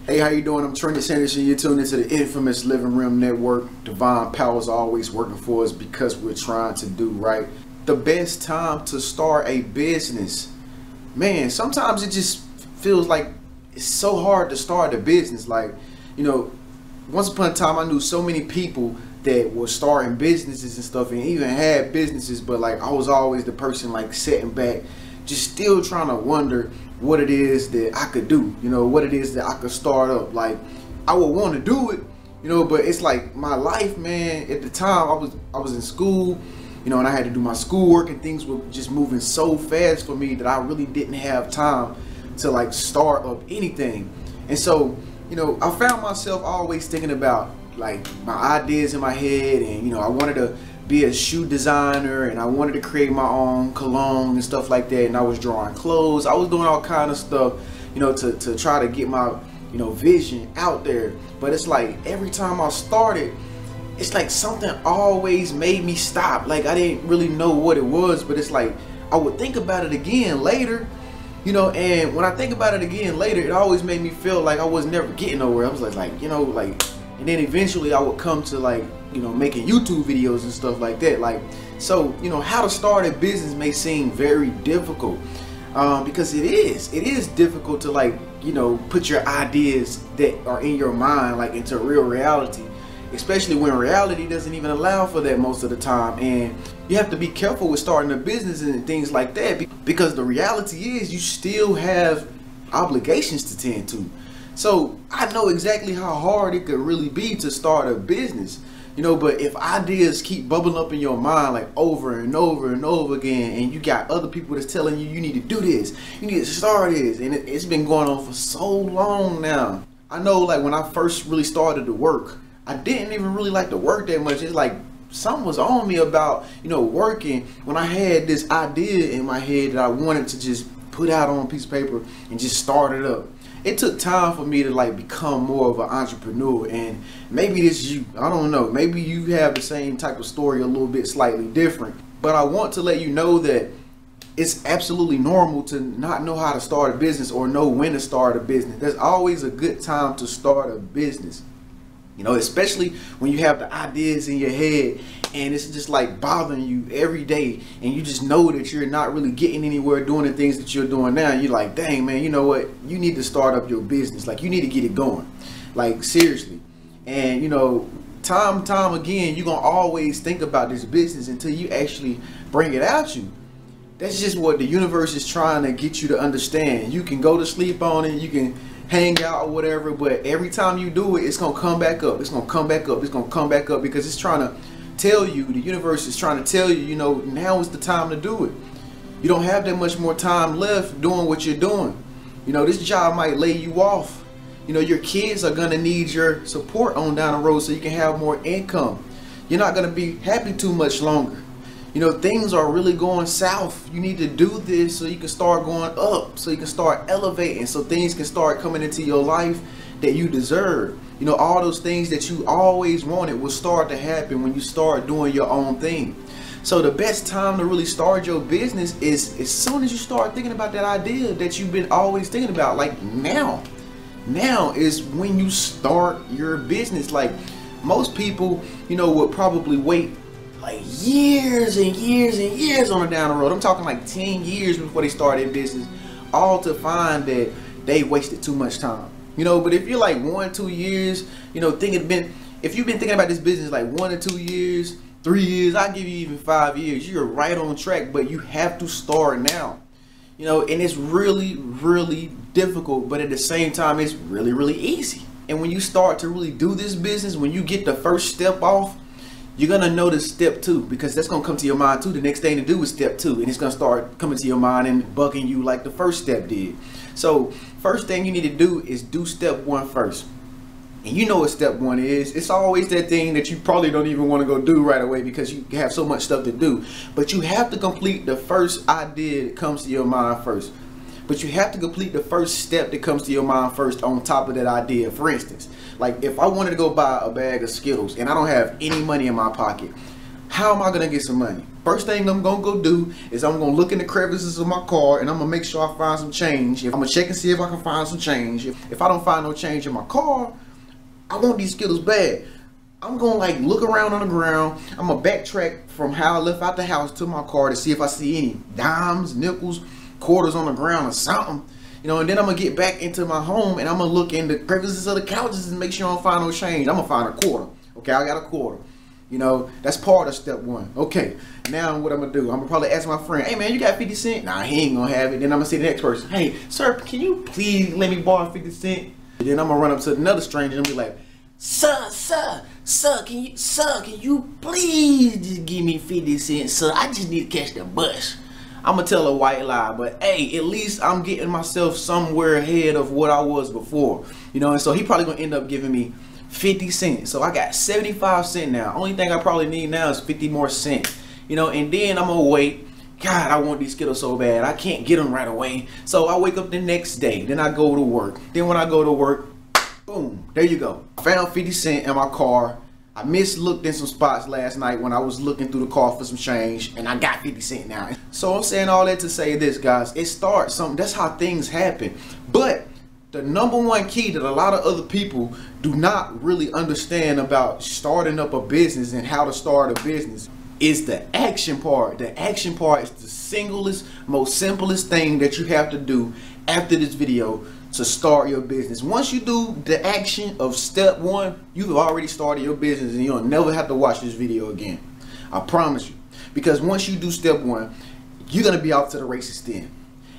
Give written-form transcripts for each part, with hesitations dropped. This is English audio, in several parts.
Hey, how you doing? I'm Trenius Henderson. You're tuned into the infamous Living Room Network. Divine power is always working for us because we're trying to do right. The best time to start a business. Man, sometimes it just feels like it's so hard to start a business. Like, you know, once upon a time I knew so many people that were starting businesses and stuff and even had businesses, but like I was always the person like sitting back, just still trying to wonder what it is that I could do, you know, what it is that I could start up. Like, I would want to do it, you know, but it's like my life, man. At the time I was in school, you know, and I had to do my schoolwork, and things were just moving so fast for me that I really didn't have time to like start up anything. And so, you know, I found myself always thinking about like my ideas in my head, and you know, I wanted to be a shoe designer, and I wanted to create my own cologne and stuff like that, and I was drawing clothes. I was doing all kind of stuff, you know, to try to get my, you know, vision out there. But it's like every time I started, it's like something always made me stop. Like I didn't really know what it was, but it's like I would think about it again later, you know, and when I think about it again later, it always made me feel like I was never getting nowhere. I was like, you know, like, and then eventually I would come to like, you know, making YouTube videos and stuff like that. Like, so, you know, how to start a business may seem very difficult, because it is difficult to like, you know, put your ideas that are in your mind like into real reality, especially when reality doesn't even allow for that most of the time. And you have to be careful with starting a business and things like that, because the reality is you still have obligations to tend to. So I know exactly how hard it could really be to start a business, you know, but if ideas keep bubbling up in your mind like over and over and over again, and you got other people that's telling you you need to do this, you need to start this, and it's been going on for so long now. I know, like, when I first really started to work, I didn't even really like to work that much. It's like something was on me about, you know, working, when I had this idea in my head that I wanted to just put out on a piece of paper and just start it up. It took time for me to like become more of an entrepreneur, and maybe this is you, I don't know, maybe you have the same type of story, a little bit slightly different, but I want to let you know that it's absolutely normal to not know how to start a business or know when to start a business. There's always a good time to start a business, you know, especially when you have the ideas in your head and it's just like bothering you every day, and you just know that you're not really getting anywhere doing the things that you're doing now. And you're like, dang, man, you know what? You need to start up your business. Like, you need to get it going. Like, seriously. And, you know, time again, you're going to always think about this business until you actually bring it out you. That's just what the universe is trying to get you to understand. You can go to sleep on it. You can hang out or whatever, but every time you do it, it's going to come back up. It's going to come back up. It's going to come back up, because it's trying to tell you, the universe is trying to tell you, you know, now is the time to do it. You don't have that much more time left doing what you're doing. You know, this job might lay you off. You know, your kids are going to need your support on down the road so you can have more income. You're not going to be happy too much longer. You know, things are really going south. You need to do this so you can start going up, so you can start elevating, so things can start coming into your life that you deserve. You know, all those things that you always wanted will start to happen when you start doing your own thing. So the best time to really start your business is as soon as you start thinking about that idea that you've been always thinking about. Like, now is when you start your business. Like, most people, you know, would probably wait like years and years and years on the down the road. I'm talking like 10 years before they started business, all to find that they wasted too much time. You know, but if you're like 1 2 years, you know, if you've been thinking about this business like 1 or 2 years, 3 years, I'll give you even 5 years, you're right on track. But you have to start now, you know, and it's really, really difficult, but at the same time, it's really, really easy. And when you start to really do this business, when you get the first step off, you're going to notice step 2, because that's going to come to your mind too. The next thing to do is step 2, and it's going to start coming to your mind and bugging you like the first step did. So first thing you need to do is do step 1 first. And you know what step 1 is. It's always that thing that you probably don't even want to go do right away because you have so much stuff to do. But you have to complete the first idea that comes to your mind first. But you have to complete the first step that comes to your mind first on top of that idea. For instance, like if I wanted to go buy a bag of Skittles and I don't have any money in my pocket, how am I gonna get some money? First thing I'm gonna go do is I'm gonna look in the crevices of my car and I'm gonna make sure I find some change. I'm gonna check and see if I can find some change. If I don't find no change in my car, I want these Skittles bad. I'm gonna like look around on the ground. I'm gonna backtrack from how I left out the house to my car to see if I see any dimes, nickels, quarters on the ground or something. You know, and then I'm gonna get back into my home and I'm gonna look in the crevices of the couches and make sure I don't find no change. I'm gonna find a quarter. Okay, I got a quarter. You know, that's part of step one. Okay, now what I'm gonna do, I'm gonna probably ask my friend, hey man, you got 50 cents? Nah, he ain't gonna have it. Then I'm gonna say to the next person, hey, sir, can you please let me borrow 50 cents? And then I'm gonna run up to another stranger and be like, sir, can you please just give me 50 cents, sir? I just need to catch the bus. I'm gonna tell a white lie, but hey, at least I'm getting myself somewhere ahead of what I was before. You know, and so he probably gonna end up giving me 50 cents. So I got 75 cents now. Only thing I probably need now is 50 more cents. You know, and then I'm gonna wait. God, I want these Skittles so bad. I can't get them right away. So I wake up the next day. Then I go to work. Then when I go to work, boom, there you go. I found 50 cents in my car. I mislooked in some spots last night when I was looking through the car for some change, and I got 50 cents now. So I'm saying all that to say this, guys. It starts something. That's how things happen. But the number one key that a lot of other people do not really understand about starting up a business and how to start a business is the action part. The action part is the singlest, most simplest thing that you have to do after this video to start your business. Once you do the action of step one, you've already started your business and you'll never have to watch this video again. I promise you. Because once you do step one, you're gonna be off to the races then.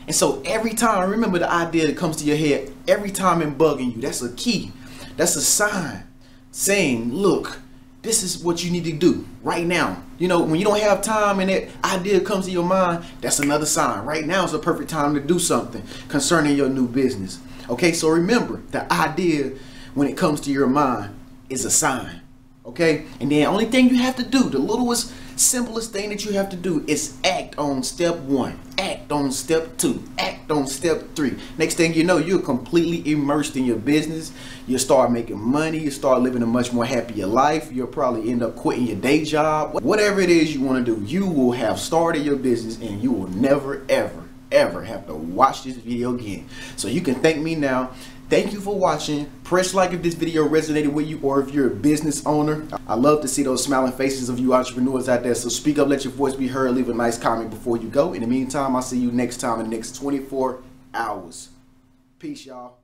And so every time, remember the idea that comes to your head, every time it's bugging you, that's a key. That's a sign saying, look, this is what you need to do right now. You know, when you don't have time and that idea comes to your mind, that's another sign. Right now is the perfect time to do something concerning your new business. Okay, so remember, the idea when it comes to your mind is a sign. Okay, and the only thing you have to do, the littlest, simplest thing that you have to do is act on step one, act on step two, act on step three. Next thing you know, you're completely immersed in your business. You start making money. You start living a much more happier life. You'll probably end up quitting your day job. Whatever it is you want to do, you will have started your business and you will never, ever have to watch this video again. So you can thank me now. Thank you for watching. Press like if this video resonated with you or if you're a business owner. I love to see those smiling faces of you entrepreneurs out there. So speak up, let your voice be heard, leave a nice comment before you go. In the meantime, I'll see you next time in the next 24 hours. Peace, y'all.